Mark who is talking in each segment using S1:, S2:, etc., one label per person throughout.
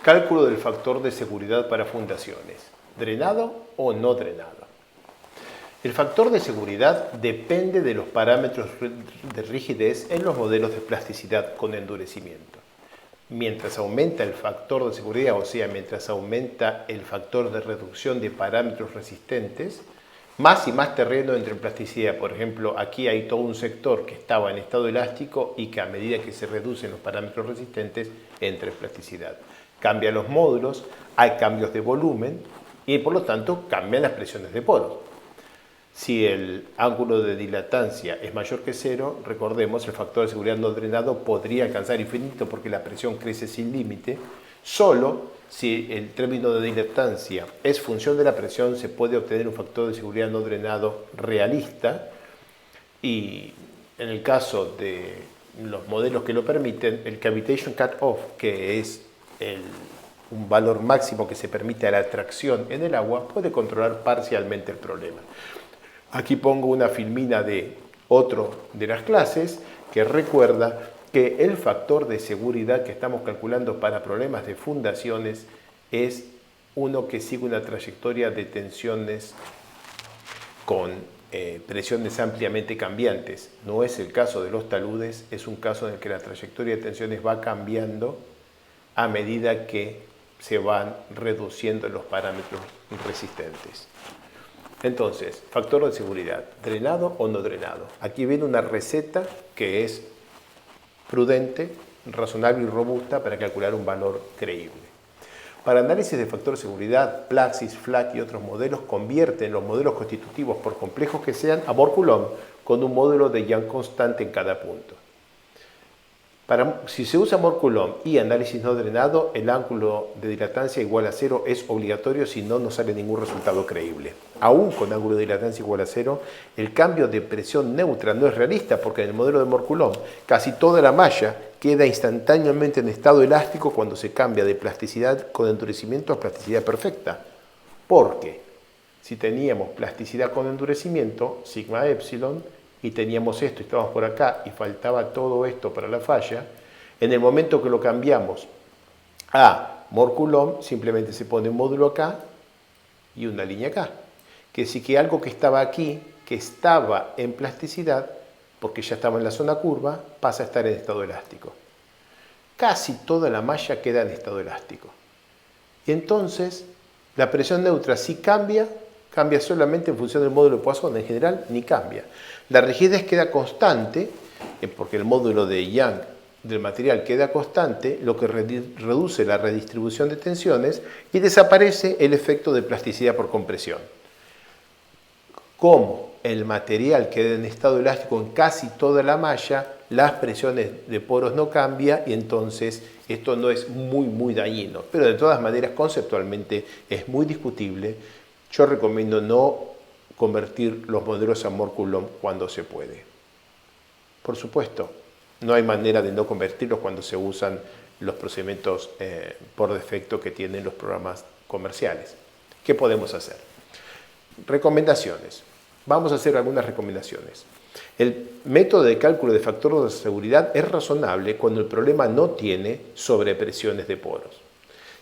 S1: Cálculo del factor de seguridad para fundaciones. ¿Drenado o no drenado? El factor de seguridad depende de los parámetros de rigidez en los modelos de plasticidad con endurecimiento. Mientras aumenta el factor de seguridad, o sea, mientras aumenta el factor de reducción de parámetros resistentes, más y más terreno entra en plasticidad. Por ejemplo, aquí hay todo un sector que estaba en estado elástico y que a medida que se reducen los parámetros resistentes, entra en plasticidad. Cambian los módulos, hay cambios de volumen y por lo tanto cambian las presiones de poros. Si el ángulo de dilatancia es mayor que 0, recordemos, el factor de seguridad no drenado podría alcanzar infinito porque la presión crece sin límite. Solo si el término de dilatancia es función de la presión se puede obtener un factor de seguridad no drenado realista, y en el caso de los modelos que lo permiten, el cavitation cutoff, que es un valor máximo que se permite a la tracción en el agua, puede controlar parcialmente el problema. Aquí pongo una filmina de otro de las clases que recuerda que el factor de seguridad que estamos calculando para problemas de fundaciones es uno que sigue una trayectoria de tensiones con presiones ampliamente cambiantes. No es el caso de los taludes, es un caso en el que la trayectoria de tensiones va cambiando a medida que se van reduciendo los parámetros resistentes. Entonces, factor de seguridad, ¿drenado o no drenado? Aquí viene una receta que es prudente, razonable y robusta para calcular un valor creíble. Para análisis de factor de seguridad, Plaxis, FLAC y otros modelos convierten los modelos constitutivos, por complejos que sean, a Mohr-Coulomb con un módulo de Young constante en cada punto. Si se usa Mohr-Coulomb y análisis no drenado, el ángulo de dilatancia igual a 0 es obligatorio, si no, no sale ningún resultado creíble. Aún con ángulo de dilatancia igual a 0, el cambio de presión neutra no es realista porque en el modelo de Mohr-Coulomb casi toda la malla queda instantáneamente en estado elástico cuando se cambia de plasticidad con endurecimiento a plasticidad perfecta. Porque si teníamos plasticidad con endurecimiento, sigma epsilon, y teníamos esto y estábamos por acá y faltaba todo esto para la falla, en el momento que lo cambiamos a Mohr-Coulomb, simplemente se pone un módulo acá y una línea acá. Que sí que algo que estaba aquí, que estaba en plasticidad, porque ya estaba en la zona curva, pasa a estar en estado elástico. Casi toda la malla queda en estado elástico. Y entonces, la presión neutra sí cambia solamente en función del módulo de Poisson, en general ni cambia. La rigidez queda constante, porque el módulo de Young del material queda constante, lo que reduce la redistribución de tensiones y desaparece el efecto de plasticidad por compresión. Como el material queda en estado elástico en casi toda la malla, las presiones de poros no cambian y entonces esto no es muy dañino. Pero de todas maneras, conceptualmente es muy discutible. Yo recomiendo no convertir los modelos a Mohr-Coulomb cuando se puede. Por supuesto, no hay manera de no convertirlos cuando se usan los procedimientos por defecto que tienen los programas comerciales. ¿Qué podemos hacer? Recomendaciones. Vamos a hacer algunas recomendaciones. El método de cálculo de factor de seguridad es razonable cuando el problema no tiene sobrepresiones de poros.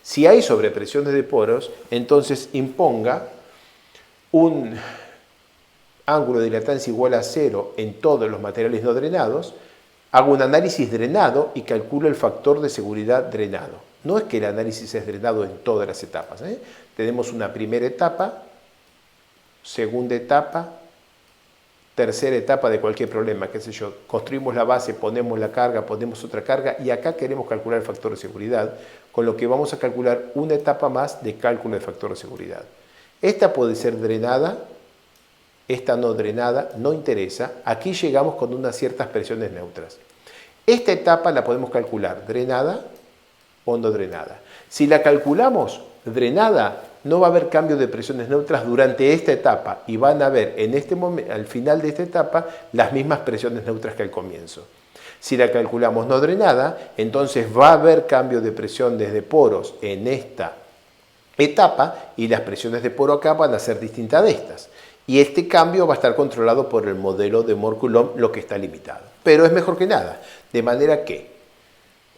S1: Si hay sobrepresiones de poros, entonces imponga un ángulo de dilatancia igual a 0 en todos los materiales no drenados, hago un análisis drenado y calculo el factor de seguridad drenado. No es que el análisis es drenado en todas las etapas. Tenemos una primera etapa, segunda etapa, tercera etapa de cualquier problema, qué sé yo. Construimos la base, ponemos la carga, ponemos otra carga y acá queremos calcular el factor de seguridad, con lo que vamos a calcular una etapa más de cálculo de factor de seguridad. Esta puede ser drenada, esta no drenada, no interesa. Aquí llegamos con unas ciertas presiones neutras. Esta etapa la podemos calcular drenada o no drenada. Si la calculamos drenada, no va a haber cambio de presiones neutras durante esta etapa y van a haber en este momento, al final de esta etapa, las mismas presiones neutras que al comienzo. Si la calculamos no drenada, entonces va a haber cambio de presión desde poros en esta etapa y las presiones de poro acá van a ser distintas de estas. Y este cambio va a estar controlado por el modelo de Mohr-Coulomb, lo que está limitado. Pero es mejor que nada, de manera que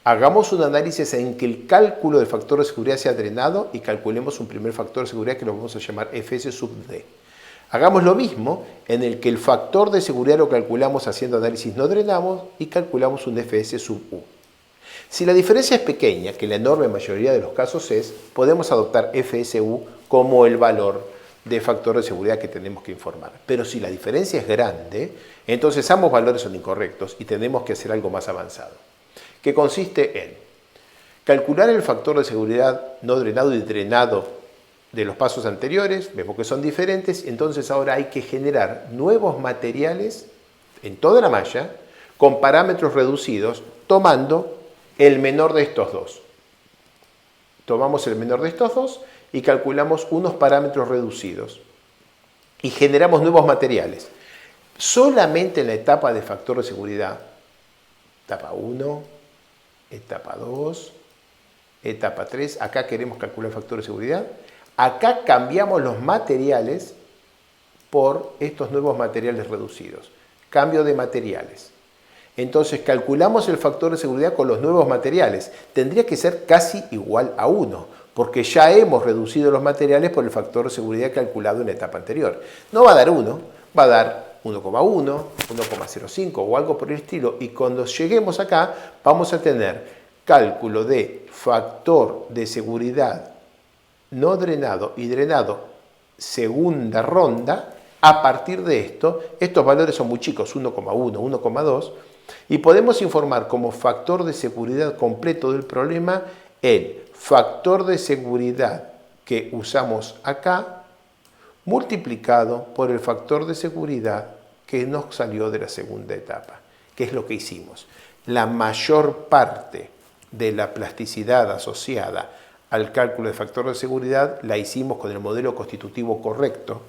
S1: Hagamos un análisis en que el cálculo del factor de seguridad sea drenado y calculemos un primer factor de seguridad que lo vamos a llamar Fs sub d. Hagamos lo mismo en el que el factor de seguridad lo calculamos haciendo análisis no drenamos y calculamos un Fs sub u. Si la diferencia es pequeña, que la enorme mayoría de los casos es, podemos adoptar FSU como el valor de factor de seguridad que tenemos que informar. Pero si la diferencia es grande, entonces ambos valores son incorrectos y tenemos que hacer algo más avanzado, que consiste en calcular el factor de seguridad no drenado y drenado de los pasos anteriores, vemos que son diferentes, entonces ahora hay que generar nuevos materiales en toda la malla con parámetros reducidos, tomando el menor de estos dos. Tomamos el menor de estos dos y calculamos unos parámetros reducidos y generamos nuevos materiales. Solamente en la etapa de factor de seguridad, etapa 1, etapa 2, etapa 3, acá queremos calcular el factor de seguridad, acá cambiamos los materiales por estos nuevos materiales reducidos. Cambio de materiales. Entonces calculamos el factor de seguridad con los nuevos materiales. Tendría que ser casi igual a 1, porque ya hemos reducido los materiales por el factor de seguridad calculado en la etapa anterior. No va a dar 1, va a dar 1,1, 1,05 o algo por el estilo. Y cuando lleguemos acá vamos a tener cálculo de factor de seguridad no drenado y drenado segunda ronda. A partir de esto, estos valores son muy chicos, 1,1, 1,2, y podemos informar como factor de seguridad completo del problema el factor de seguridad que usamos acá multiplicado por el factor de seguridad que nos salió de la segunda etapa. ¿Qué es lo que hicimos? La mayor parte de la plasticidad asociada al cálculo de factor de seguridad la hicimos con el modelo constitutivo correcto.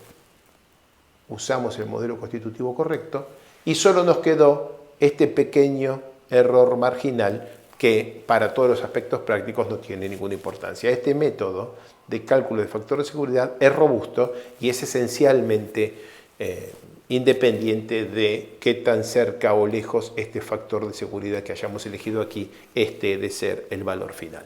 S1: Usamos el modelo constitutivo correcto y solo nos quedó este pequeño error marginal que para todos los aspectos prácticos no tiene ninguna importancia. Este método de cálculo de factor de seguridad es robusto y es esencialmente independiente de qué tan cerca o lejos este factor de seguridad que hayamos elegido aquí esté de ser el valor final.